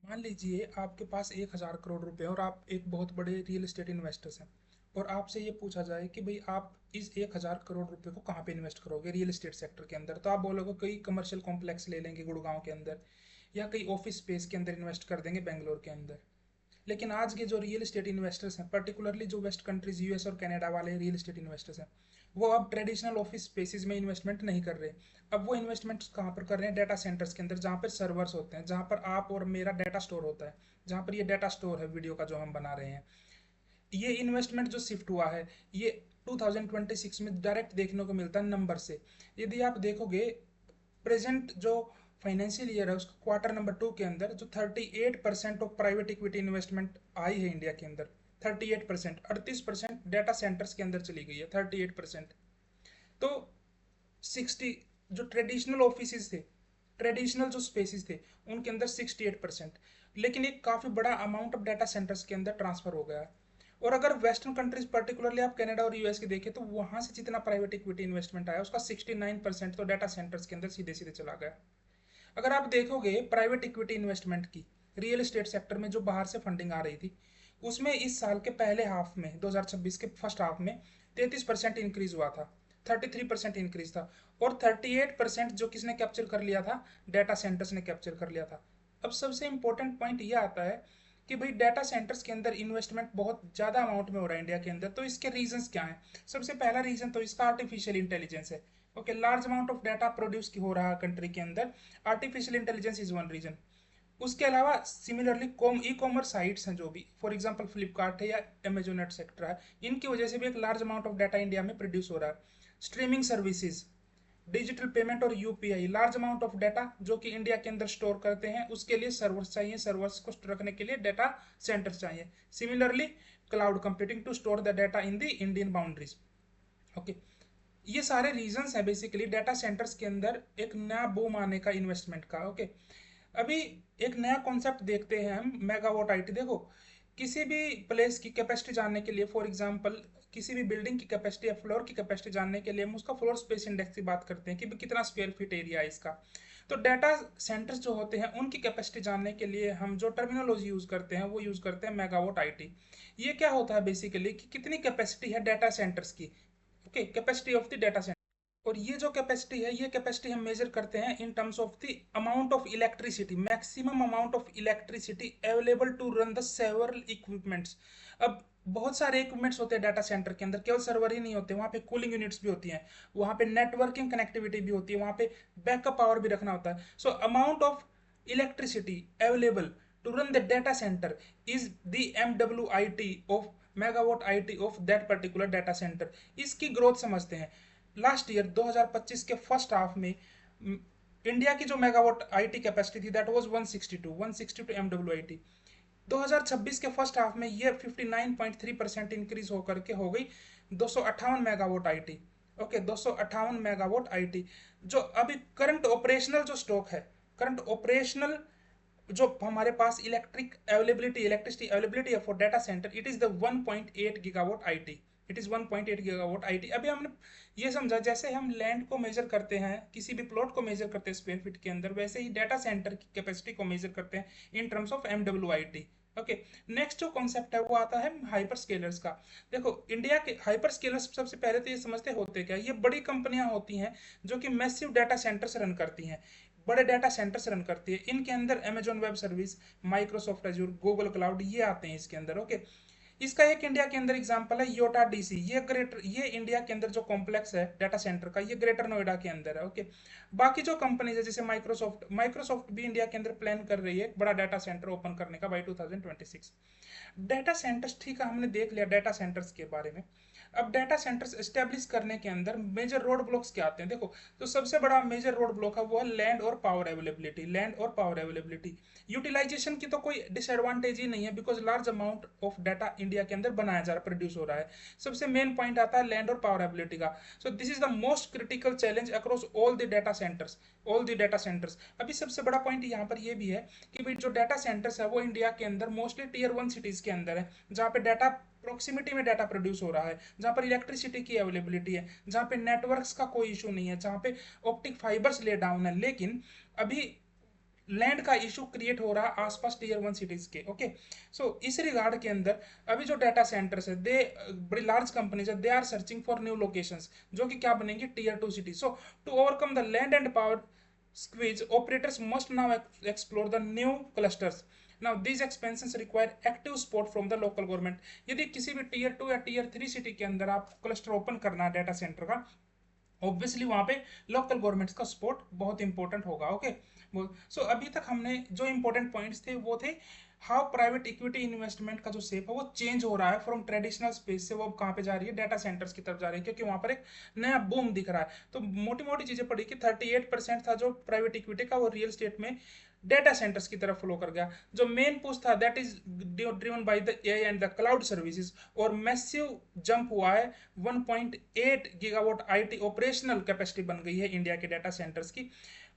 मान लीजिए आपके पास 1,000 करोड़ रुपए और आप एक बहुत बड़े रियल एस्टेट इन्वेस्टर्स हैं। और आपसे ये पूछा जाए कि भाई आप इस 1,000 करोड़ रुपए को कहाँ पे इन्वेस्ट करोगे रियल एस्टेट सेक्टर के अंदर, तो आप बोलोगे कई कमर्शियल कॉम्प्लेक्स ले लेंगे गुड़गांव के अंदर, या कई ऑफिस स्पेस के अंदर इन्वेस्ट कर देंगे बेंगलोर के अंदर। लेकिन आज के जो रियल एस्टेट इन्वेस्टर्स हैं, पर्टिकुलरली जो वेस्ट कंट्रीज यूएस और कनाडा वाले रियल एस्टेट इन्वेस्टर्स हैं, वो अब ट्रेडिशनल ऑफिस स्पेसिस में इन्वेस्टमेंट नहीं कर रहे। अब वो इन्वेस्टमेंट कहाँ पर कर रहे हैं? डाटा सेंटर्स के अंदर, जहाँ पर सर्वर्स होते हैं, जहाँ पर आप और मेरा डाटा स्टोर होता है, जहाँ पर ये डाटा स्टोर है वीडियो का जो हम बना रहे हैं। ये इन्वेस्टमेंट जो शिफ्ट हुआ है, ये 2026 में डायरेक्ट देखने को मिलता है नंबर से। यदि आप देखोगे प्रेजेंट जो फाइनेंशियल ईयर है उसका क्वार्टर नंबर 2 के अंदर जो 38% ऑफ प्राइवेट इक्विटी इन्वेस्टमेंट आई है इंडिया के अंदर। 38%, 38% डाटा सेंटर्स के अंदर चली गई है, 38%। तो 60 जो ट्रेडिशनल ऑफिस थे, ट्रेडिशनल जो स्पेसिस थे, उनके अंदर 68%। लेकिन एक काफ़ी बड़ा अमाउंट ऑफ डाटा सेंटर्स के अंदर ट्रांसफर हो गया है। और अगर वेस्टर्न कंट्रीज पर्टिकुलरली आप कनाडा और यूएस के देखें तो वहां से जितना प्राइवेट इक्विटी इन्वेस्टमेंट आया उसका 69% तो डाटा सेंटर्स के अंदर सीधे सीधे चला गया। अगर आप देखोगे प्राइवेट इक्विटी इन्वेस्टमेंट की रियल एस्टेट सेक्टर में जो बाहर से फंडिंग आ रही थी, उसमें इस साल के पहले हाफ में 2026 के फर्स्ट हाफ में 33% इंक्रीज हुआ था, 33% इंक्रीज था। और 38% जो किसने कैप्चर कर लिया था? डाटा सेंटर्स ने कैप्चर कर लिया था। अब सबसे इंपॉर्टेंट पॉइंट ये आता है कि भाई डाटा सेंटर्स के अंदर इन्वेस्टमेंट बहुत ज़्यादा अमाउंट में हो रहा है इंडिया के अंदर, तो इसके रीजंस क्या हैं? सबसे पहला रीजन तो इसका आर्टिफिशियल इंटेलिजेंस है। Okay, large amount of data produce हो रहा है कंट्री के अंदर, artificial intelligence is one reason. उसके अलावा सिमिलरली ई कॉमर्स साइट्स हैं जो भी, फॉर एग्जांपल फ्लिपकार्ट है या अमेजोन एक्सेट्रा है, इनकी वजह से भी एक large amount of data India में प्रोड्यूस हो रहा है। स्ट्रीमिंग सर्विसेज, डिजिटल पेमेंट और UPI, large amount of data जो कि इंडिया के अंदर स्टोर करते हैं, उसके लिए सर्वर्स चाहिए, सर्वर्स को रखने के लिए डाटा सेंटर्स चाहिए। Similarly cloud computing to store the data in the Indian boundaries. Okay, ये सारे रीजंस हैं बेसिकली डाटा सेंटर्स के अंदर एक नया बूम आने का इन्वेस्टमेंट का। ओके, अभी एक नया कॉन्सेप्ट देखते हैं हम, मेगावाट आईटी। देखो, किसी भी प्लेस की कैपेसिटी जानने के लिए, फॉर एग्जांपल किसी भी बिल्डिंग की कैपेसिटी या फ्लोर की कैपेसिटी जानने के लिए हम उसका फ्लोर स्पेस इंडेक्स की बात करते हैं कि कितना स्क्वायर फीट एरिया है इसका। तो डाटा सेंटर्स जो होते हैं उनकी कैपेसिटी जानने के लिए हम जो टर्मिनोलॉजी यूज करते हैं वो यूज करते हैं मेगावाट आईटी। ये क्या होता है बेसिकली कि कितनी कैपेसिटी है डाटा सेंटर्स की। Okay, capacity of the data centre. और ये जो कैपेसिटी है, ये कैपेसिटी हम मेजर करते हैं in terms of the amount of electricity, maximum amount of electricity available to run the several equipments. अब बहुत सारे इक्विपमेंट्स होते हैं डाटा सेंटर के अंदर, केवल सर्वर ही नहीं होते, वहाँ पे कूलिंग यूनिट्स भी होती हैं, वहाँ पे नेटवर्किंग कनेक्टिविटी भी होती है, वहाँ पे बैकअप पावर भी रखना होता है। So amount of electricity available to run the data centre is the MWIT of megawatt IT of that particular data centre. इसकी ग्रोथ समझते हैं। लास्ट ईयर 2025 के फर्स्ट हाफ में इंडिया की जो मेगावाट आईटी कैपेसिटी थी दैट वाज 162 MWIT। 2026 के first half में ये 59.3% इंक्रीज होकर के हो गई 258 megawatt IT. Okay, 258 megawatt IT. जो अभी करंट ऑपरेशनल जो स्टॉक है, करंट ऑपरेशनल जो हमारे पास इलेक्ट्रिसिटी अवेलेबिलिटी है for data centre, it is the 1.8 gigawatt IT. It is 1.8 gigawatt IT. अभी हमने ये समझा जैसे हम लैंड को मेजर करते हैं, किसी भी प्लॉट को मेजर करते हैं स्क्वायर फीट के अंदर, वैसे ही डाटा सेंटर की कैपेसिटी को मेजर करते हैं in terms of MWIT। Okay, next जो कॉन्सेप्ट है वो आता है हाइपर स्केलर्स का। देखो, इंडिया के हाइपर स्केलर्स सबसे पहले तो ये समझते होते क्या, ये बड़ी कंपनियां होती हैं जो कि मैसिव डाटा सेंटर्स रन करती हैं, बड़े डाटा सेंटर्स रन करती है। इनके अंदर Amazon web service, Microsoft azure, Google cloud, ये आते हैं इसके अंदर। ओके, इसका एक इंडिया के अंदर एग्जांपल है योटा डीसी। ये इंडिया के अंदर जो कॉम्प्लेक्स है डाटा सेंटर का, ये ग्रेटर नोएडा के अंदर है। ओके, बाकी जो कंपनीज है जैसे माइक्रोसॉफ्ट भी इंडिया के अंदर प्लान कर रही है एक बड़ा डाटा सेंटर ओपन करने का बाई 2026। डाटा सेंटर्स, ठीक है, हमने देख लिया डाटा सेंटर्स के बारे में। अब डाटा सेंटर्स एस्टेब्लिश करने के अंदर मेजर रोड ब्लॉक्स क्या आते हैं? देखो, तो सबसे बड़ा मेजर रोड ब्लॉक है वो है लैंड और पावर अवेलेबिलिटी। लैंड और पावर अवेलेबिलिटी, यूटिलाइजेशन की तो कोई डिसएडवांटेज ही नहीं है because large amount of data India के अंदर बनाया जा रहा है, प्रोड्यूस हो रहा है। सबसे मेन पॉइंट आता है लैंड और पावर अवेलेबिलिटी का। So this is the most critical challenge across all the data centres, all the data centres. अभी सबसे बड़ा पॉइंट यहाँ पर यह भी है कि भाई जो डाटा सेंटर्स है वो इंडिया के अंदर मोस्टली टियर 1 सिटीज के अंदर है, जहाँ पे डाटा प्रोक्सिमिटी में डाटा प्रोड्यूस हो रहा है, जहाँ पर इलेक्ट्रिसिटी की अवेलेबिलिटी है, जहाँ पे नेटवर्क्स का कोई इशू नहीं है, जहाँ पे ऑप्टिक फाइबर्स ले डाउन है। लेकिन अभी लैंड का इशू क्रिएट हो रहा है आसपास टीयर 1 सिटीज के। ओके, सो इस रिगार्ड के अंदर अभी जो डाटा सेंटर्स है, दे बड़ी लार्ज कंपनीज है, they are searching for new locations जो कि क्या बनेंगे, tier 2 cities. So to overcome the land and power squeeze, operators must now explore the new clusters. Now these expansions require active support from the local government. यदि किसी भी tier 2 या tier 3 city के अंदर आप क्लस्टर ओपन करना है data centre का, ऑब्वियसली वहां पे लोकल गवर्नमेंट्स का सपोर्ट बहुत इंपॉर्टेंट होगा। ओके, सो अभी तक हमने जो इंपॉर्टेंट पॉइंट्स थे वो थे हाउ प्राइवेट इक्विटी इन्वेस्टमेंट का जो शेप है वो चेंज हो रहा है फ्रॉम ट्रेडिशनल स्पेस से, वो अब कहाँ पे जा रही है, डाटा सेंटर्स की तरफ जा रही है, क्योंकि वहां पर एक नया बूम दिख रहा है। तो मोटी मोटी चीजें पड़ी कि 38% था जो प्राइवेट इक्विटी का, वो रियल स्टेट में डेटा सेंटर्स की तरफ फ्लो कर गया। जो मेन पुश था that is driven by the AI and the cloud services, और मैसिव जंप हुआ है, 1.8 गीगावाट आईटी ऑपरेशनल कैपेसिटी बन गई है इंडिया के डाटा सेंटर्स की।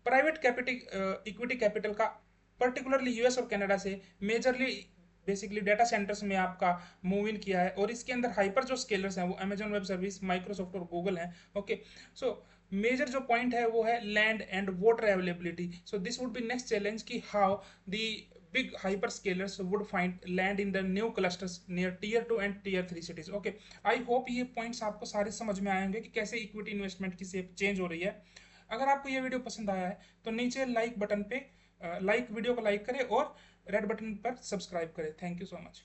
प्राइवेट कैपिटल इक्विटी कैपिटल का पर्टिकुलरली यूएस और कनाडा से मेजरली बेसिकली डाटा सेंटर्स में आपका मूव इन किया है, और इसके अंदर हाइपर जो स्केलर्स हैं वो अमेजॉन वेब सर्विस, माइक्रोसॉफ्ट और गूगल हैं। ओके, सो मेजर जो पॉइंट है वो है land and water availability. So this would be next challenge कि how the big hyperscalers would find land in the new clusters near tier 2 and tier 3 cities. Okay, I hope ये points आपको सारे समझ में आए होंगे कि कैसे इक्विटी इन्वेस्टमेंट की शेप चेंज हो रही है। अगर आपको ये वीडियो पसंद आया है तो नीचे लाइक बटन पे वीडियो को लाइक करें और रेड बटन पर सब्सक्राइब करें। Thank you so much.